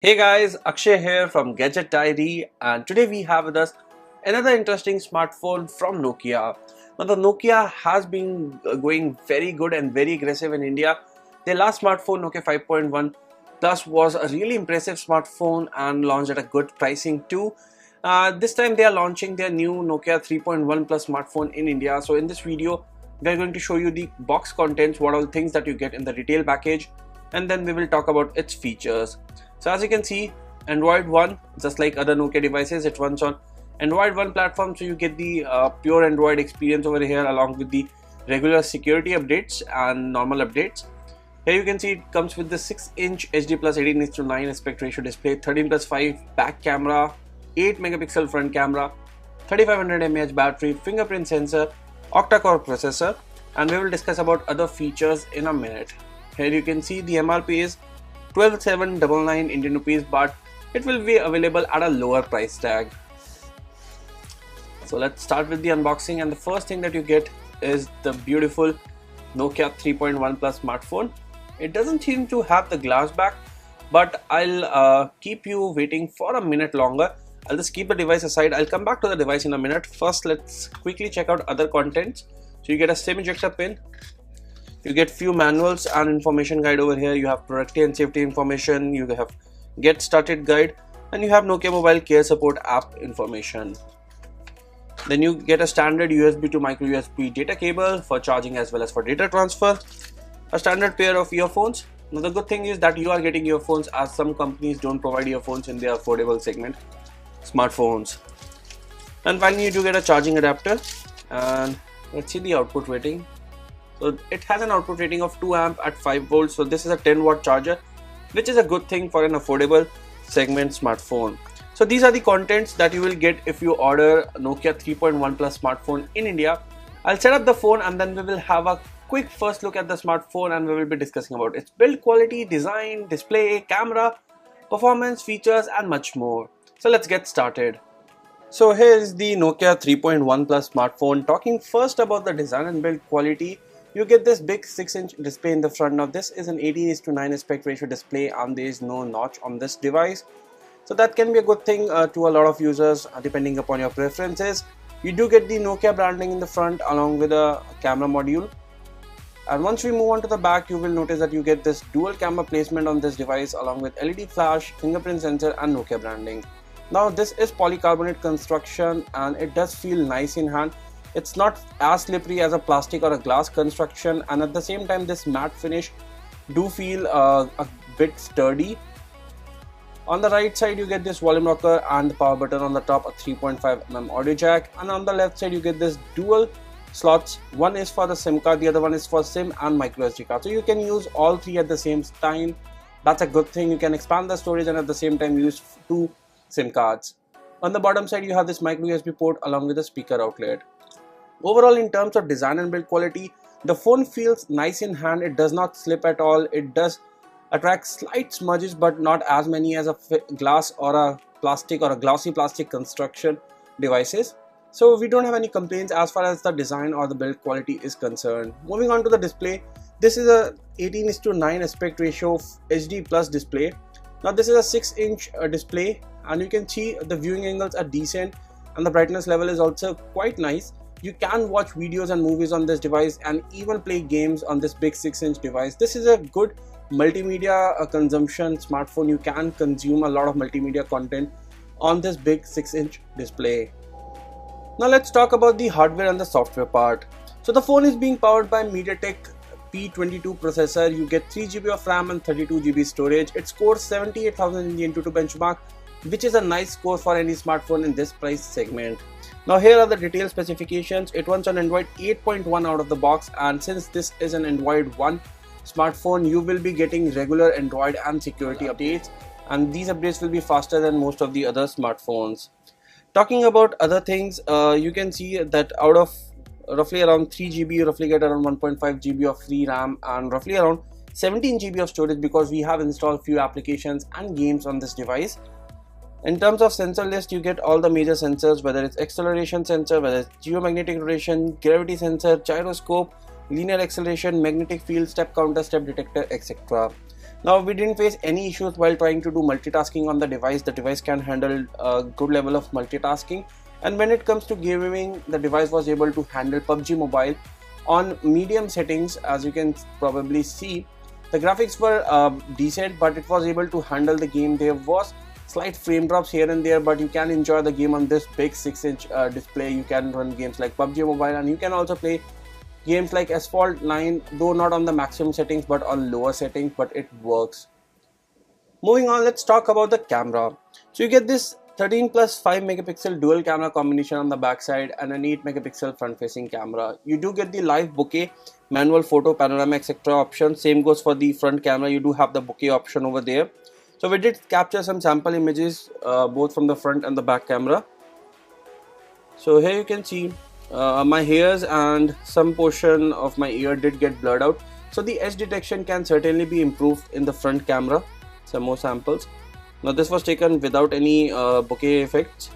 Hey guys, Akshay here from Gadget Diary, and today we have with us another interesting smartphone from Nokia. Now the Nokia has been going very good and very aggressive in India. Their last smartphone, Nokia 5.1 Plus, was a really impressive smartphone and launched at a good pricing too. This time they are launching their new Nokia 3.1 Plus smartphone in India. So in this video, we are going to show you the box contents, what all things that you get in the retail package, and then we will talk about its features. So as you can see, Android One, just like other Nokia devices, it runs on Android One platform, so you get the pure Android experience over here along with the regular security updates and normal updates. Here you can see it comes with the 6-inch HD plus 18:9 aspect ratio display, 13+5 back camera, 8 megapixel front camera, 3500 mAh battery, fingerprint sensor, octa-core processor, and we will discuss about other features in a minute. Here you can see the MRP is 12,799 Indian rupees, but it will be available at a lower price tag. So let's start with the unboxing, and the first thing that you get is the beautiful Nokia 3.1 Plus smartphone. It doesn't seem to have the glass back, but I'll keep you waiting for a minute longer. I'll just keep the device aside. I'll come back to the device in a minute. First, let's quickly check out other contents. So you get a SIM ejector pin. You get few manuals and information guide over here. You have productivity and safety information. You have get started guide, and you have Nokia mobile care support app information. Then you get a standard USB to micro USB data cable for charging as well as for data transfer. A standard pair of earphones. Now the good thing is that you are getting earphones, as some companies don't provide earphones in their affordable segment smartphones. And finally you do get a charging adapter, and let's see the output rating. So it has an output rating of 2 amp at 5 volts. So this is a 10-watt charger, which is a good thing for an affordable segment smartphone. So these are the contents that you will get if you order Nokia 3.1 Plus smartphone in India. I'll set up the phone and then we will have a quick first look at the smartphone, and we will be discussing about its build quality, design, display, camera, performance, features, and much more. So let's get started. So here is the Nokia 3.1 Plus smartphone. Talking first about the design and build quality, you get this big 6-inch display in the front. Now this is an 18:9 aspect ratio display, and there is no notch on this device. So that can be a good thing to a lot of users depending upon your preferences. You do get the Nokia branding in the front along with a camera module. And once we move on to the back, you will notice that you get this dual camera placement on this device along with LED flash, fingerprint sensor, and Nokia branding. Now this is polycarbonate construction and it does feel nice in hand. It's not as slippery as a plastic or a glass construction, and at the same time this matte finish do feel a bit sturdy. On the right side you get this volume rocker and the power button on the top, a 3.5mm audio jack, and on the left side you get this dual slots. One is for the SIM card, the other one is for SIM and micro SD card. So you can use all three at the same time. That's a good thing. You can expand the storage and at the same time use 2 SIM cards. On the bottom side you have this micro USB port along with a speaker outlet. Overall, in terms of design and build quality, the phone feels nice in hand. It does not slip at all. It does attract slight smudges, but not as many as a glass or a plastic or a glossy plastic construction devices. So we don't have any complaints as far as the design or the build quality is concerned. Moving on to the display, this is a 18:9 aspect ratio HD plus display. Now this is a 6-inch display, and you can see the viewing angles are decent and the brightness level is also quite nice. You can watch videos and movies on this device and even play games on this big 6-inch device. This is a good multimedia consumption smartphone. You can consume a lot of multimedia content on this big 6-inch display. Now let's talk about the hardware and the software part. So the phone is being powered by MediaTek P22 processor. You get 3GB of RAM and 32GB storage. It scores 78,000 in the Antutu benchmark, which is a nice score for any smartphone in this price segment. Now here are the detailed specifications. It runs on Android 8.1 out of the box, and since this is an Android One smartphone, you will be getting regular Android and security updates, and these updates will be faster than most of the other smartphones. Talking about other things, you can see that out of roughly around 3GB, you roughly get around 1.5GB of free RAM and roughly around 17GB of storage, because we have installed few applications and games on this device. In terms of sensor list, you get all the major sensors, whether it's acceleration sensor, whether it's geomagnetic rotation, gravity sensor, gyroscope, linear acceleration, magnetic field, step counter, step detector, etc. Now we didn't face any issues while trying to do multitasking on the device. The device can handle a good level of multitasking, and when it comes to gaming, the device was able to handle PUBG Mobile on medium settings. As you can probably see, the graphics were decent, but it was able to handle the game. There was slight frame drops here and there, but you can enjoy the game on this big 6-inch display. You can run games like PUBG Mobile, and you can also play games like Asphalt 9, though not on the maximum settings but on lower settings, but it works. Moving on, let's talk about the camera. So you get this 13 plus 5 megapixel dual camera combination on the back side and an 8 megapixel front facing camera. You do get the live bokeh, manual photo, panorama, etc. option. Same goes for the front camera. You do have the bokeh option over there. So we did capture some sample images both from the front and the back camera. So here you can see my hairs and some portion of my ear did get blurred out. So the edge detection can certainly be improved in the front camera. Some more samples. Now this was taken without any bokeh effects.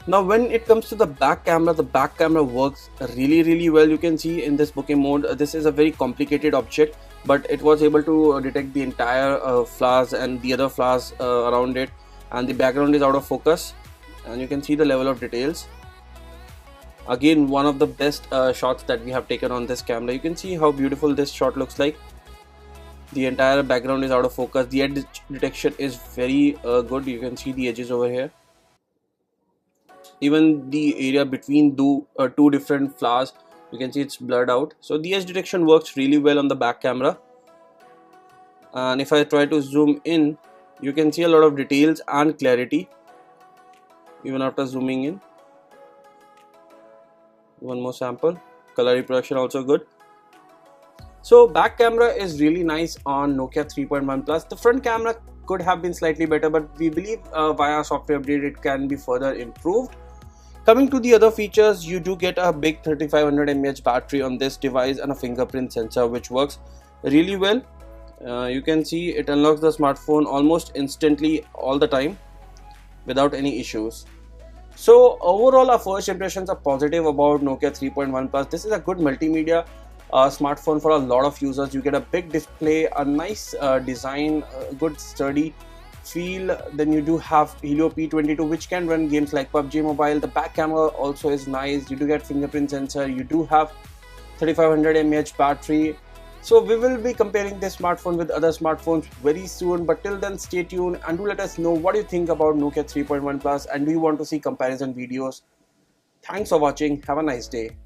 Now when it comes to the back camera works really well. You can see in this bokeh mode, this is a very complicated object, but it was able to detect the entire flowers and the other flowers around it, and the background is out of focus, and you can see the level of details. Again, one of the best shots that we have taken on this camera. You can see how beautiful this shot looks like. The entire background is out of focus. The edge detection is very good. You can see the edges over here. Even the area between two different flowers, you can see it's blurred out. So the edge detection works really well on the back camera. And if I try to zoom in, you can see a lot of details and clarity even after zooming in. One more sample. Color reproduction also good. So back camera is really nice on Nokia 3.1 Plus. The front camera could have been slightly better, but we believe via software update it can be further improved. Coming to the other features, you do get a big 3500 mAh battery on this device and a fingerprint sensor which works really well. You can see it unlocks the smartphone almost instantly all the time without any issues. So overall, our first impressions are positive about Nokia 3.1 Plus. This is a good multimedia smartphone for a lot of users. You get a big display, a nice design, good sturdy feel. Then you do have Helio P22 which can run games like PUBG Mobile. The back camera also is nice. You do get fingerprint sensor. You do have 3500 mAh battery. So we will be comparing this smartphone with other smartphones very soon, but till then stay tuned and do let us know what you think about Nokia 3.1 Plus, and do you want to see comparison videos. Thanks for watching. Have a nice day.